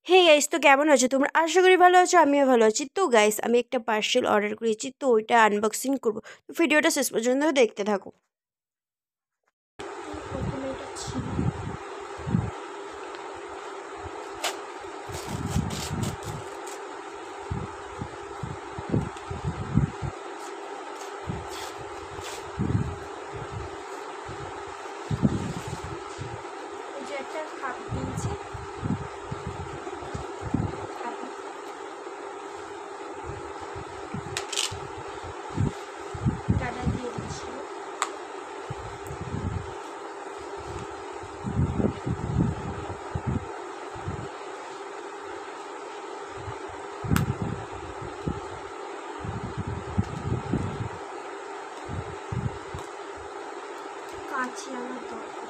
Hey guys, তো কেমন আছো তোমরা? আশা করি ভালো আছো, আমিও ভালো আছি। তো গাইস, আমি একটা পার্সেল অর্ডার করেছি, তো ওইটা আনবক্সিং করবো। তো ভিডিওটা শেষ পর্যন্ত দেখতে থাকো। প্রথমে এটা ছিল, এই যে একটা কাপ দিয়েছে, কাটা দিয়ে দিচ্ছিল। কাঁচি আমার দরকার।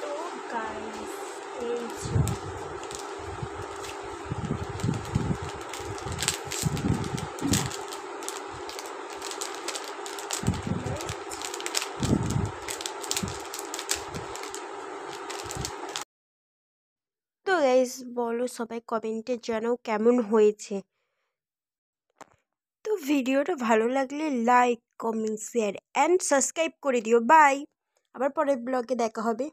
তো গাইস, এই যে তো গাইস, বলো সবাই কমেন্টে জানাও কেমন হয়েছে। তো ভিডিওটা ভালো লাগলে like, comment, share and subscribe করে দিও। বাই, আবার পরের ব্লগে দেখা হবে।